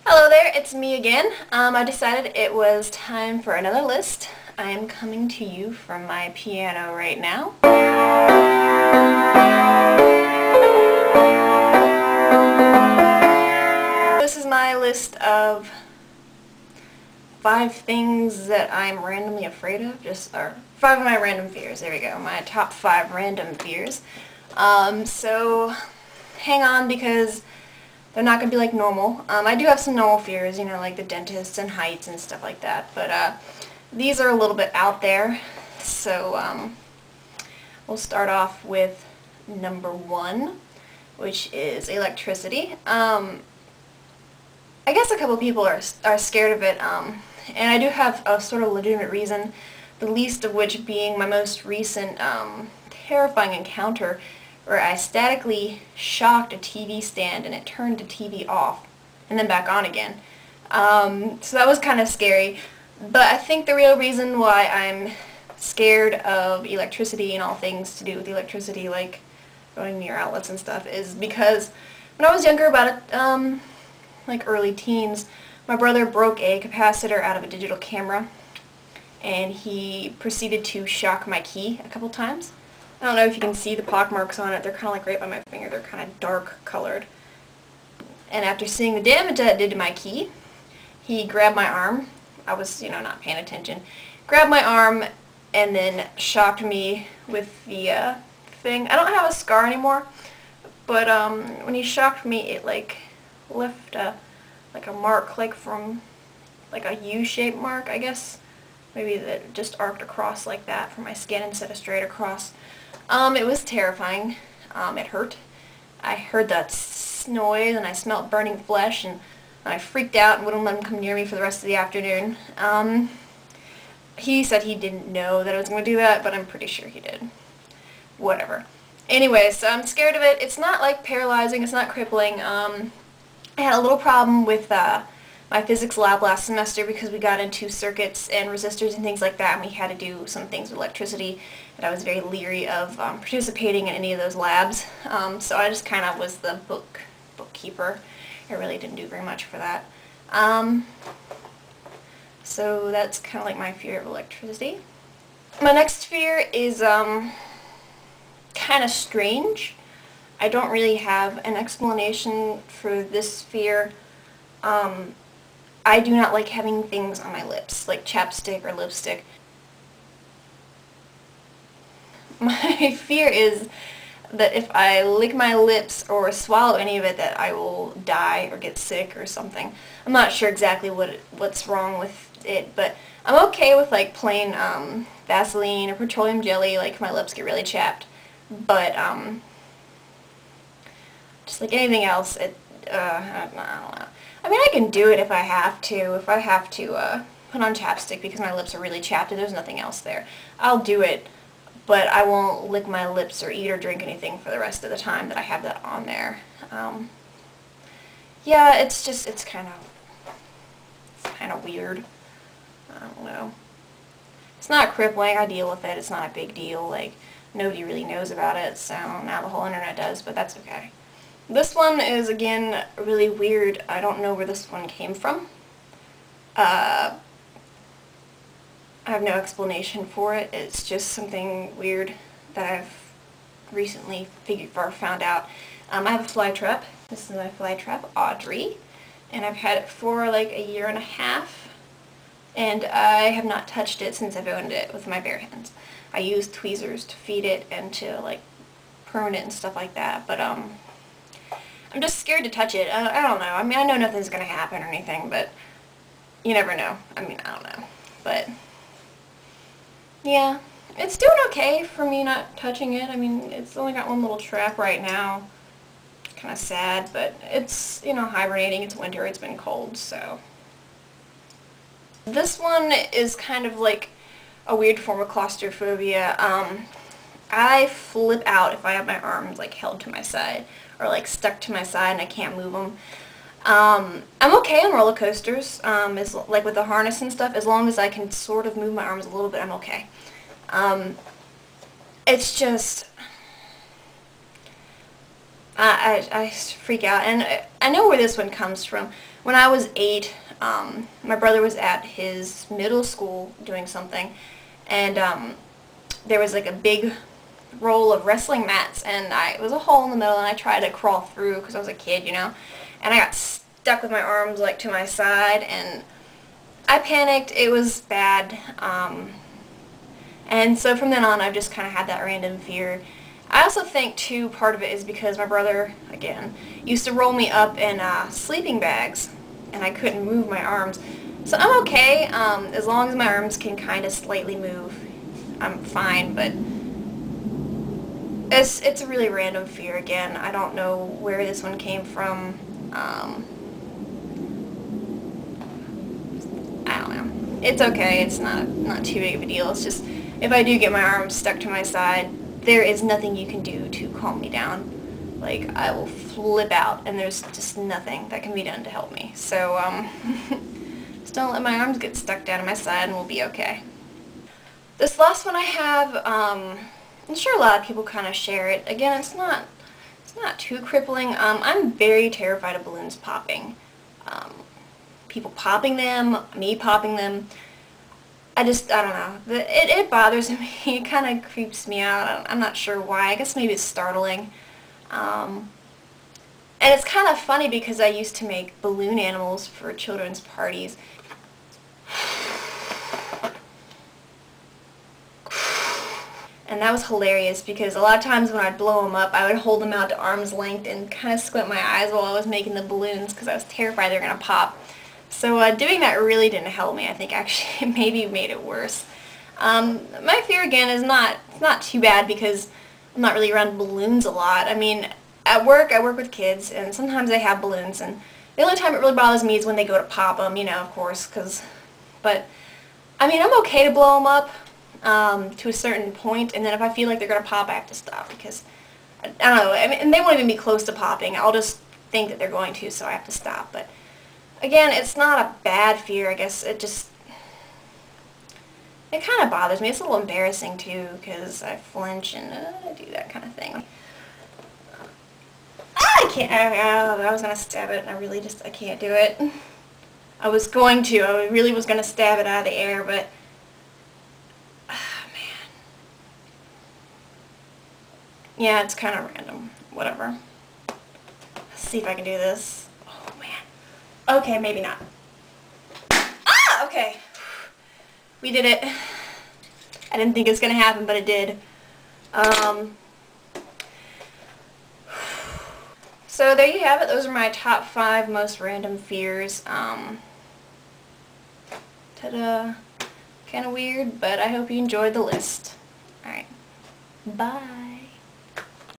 Hello there, it's me again. I decided it was time for another list. I am coming to you from my piano right now. This is my list of 5 things that I'm randomly afraid of, or 5 of my random fears. There we go, my top 5 random fears. So hang on because they're not going to be like normal. I do have some normal fears, like the dentist and heights and stuff like that, but these are a little bit out there. So we'll start off with number 1, which is electricity. I guess a couple people are scared of it, and I do have a sort of legitimate reason, the least of which being my most recent terrifying encounter where I statically shocked a TV stand and it turned the TV off and then back on again. So that was kind of scary, but I think the real reason why I'm scared of electricity and all things to do with electricity, like going near outlets and stuff, is because when I was younger, about like early teens, my brother broke a capacitor out of a digital camera and he proceeded to shock my key a couple times. I don't know if you can see the pock marks on it. They're kind of like right by my finger. They're kind of dark colored. And after seeing the damage that it did to my key, he grabbed my arm. I was, not paying attention. Grabbed my arm and then shocked me with the thing. I don't have a scar anymore, but when he shocked me, it like left like a mark, like from like a U-shaped mark, I guess. Maybe that just arced across like that from my skin instead of straight across. It was terrifying. It hurt. I heard that noise and I smelled burning flesh and I freaked out and wouldn't let him come near me for the rest of the afternoon. He said he didn't know that I was going to do that, but I'm pretty sure he did. Whatever. Anyway, so I'm scared of it. It's not like paralyzing. It's not crippling. I had a little problem with my physics lab last semester because we got into circuits and resistors and things like that, and we had to do some things with electricity, and I was very leery of participating in any of those labs. So I just kind of was the bookkeeper. I really didn't do very much for that. So that's kind of like my fear of electricity. My next fear is kind of strange. I don't really have an explanation for this fear. I do not like having things on my lips, like chapstick or lipstick. My fear is that if I lick my lips or swallow any of it, that I will die or get sick or something. I'm not sure exactly what's wrong with it, but I'm okay with like plain Vaseline or petroleum jelly, like if my lips get really chapped. But just like anything else, I don't know. I mean, I can do it if I have to. If I have to put on chapstick because my lips are really chapped and there's nothing else there, I'll do it. But I won't lick my lips or eat or drink anything for the rest of the time that I have that on there. Yeah, it's kind of weird. I don't know. It's not crippling. I deal with it. It's not a big deal. Like, nobody really knows about it, so now the whole internet does, but that's okay. This one is, again, really weird. I don't know where this one came from. I have no explanation for it. It's just something weird that I've recently found out. I have a fly trap. This is my fly trap, Audrey, and I've had it for like a year and a half, and I have not touched it since I've owned it with my bare hands. I use tweezers to feed it and to like prune it and stuff like that, but I'm just scared to touch it. I don't know. I mean, I know nothing's going to happen or anything, but you never know. I mean, I don't know. But, yeah. It's doing okay for me not touching it. I mean, it's only got one little trap right now. Kind of sad, but it's, hibernating. It's winter. It's been cold, so. This one is kind of like a weird form of claustrophobia. I flip out if I have my arms like held to my side or like stuck to my side and I can't move them. I'm okay on roller coasters, like with the harness and stuff, as long as I can sort of move my arms a little bit, I'm okay. It's just, I freak out, and I know where this one comes from. when I was 8, my brother was at his middle school doing something, and there was like a big roll of wrestling mats, and it was a hole in the middle, and I tried to crawl through because I was a kid, you know, and I got stuck with my arms like to my side, and I panicked. It was bad, and so from then on I've just kind of had that random fear. I also think too part of it is because my brother, again, used to roll me up in sleeping bags, and I couldn't move my arms. So I'm okay, as long as my arms can kind of slightly move, I'm fine, but it's a really random fear again. I don't know where this one came from. I don't know. It's okay, it's not too big of a deal. It's just, if I do get my arms stuck to my side, there is nothing you can do to calm me down. Like, I will flip out, and there's just nothing that can be done to help me. So, just don't let my arms get stuck down to my side, and we'll be okay. This last one I have, I'm sure a lot of people kind of share it. Again, it's not too crippling. I'm very terrified of balloons popping. People popping them, me popping them. I don't know. It bothers me. It kind of creeps me out. I'm not sure why. I guess maybe it's startling. And it's kind of funny because I used to make balloon animals for children's parties. And that was hilarious because a lot of times when I'd blow them up, I would hold them out to arm's length and kind of squint my eyes while I was making the balloons because I was terrified they were going to pop. So doing that really didn't help me. I think actually it maybe made it worse. My fear again is not too bad because I'm not really around balloons a lot. I mean, at work I work with kids, and sometimes they have balloons, and the only time it really bothers me is when they go to pop them, you know, of course, but I mean, I'm okay to blow them up to a certain point, and then if I feel like they're going to pop, I have to stop because, I don't know, I mean, and they won't even be close to popping. I'll just think that they're going to, so I have to stop. But again, it's not a bad fear. I guess it kind of bothers me. It's a little embarrassing too because I flinch and I do that kind of thing. I can't. I was gonna stab it, and I can't do it. I was going to. I really was gonna stab it out of the air, but man, yeah, it's kind of random. Whatever. Let's see if I can do this. Oh man. Okay, maybe not. Ah, okay. We did it. I didn't think it was gonna happen, but it did. So there you have it. Those are my top 5 most random fears. Ta-da. Kind of weird, but I hope you enjoyed the list. Alright. Bye.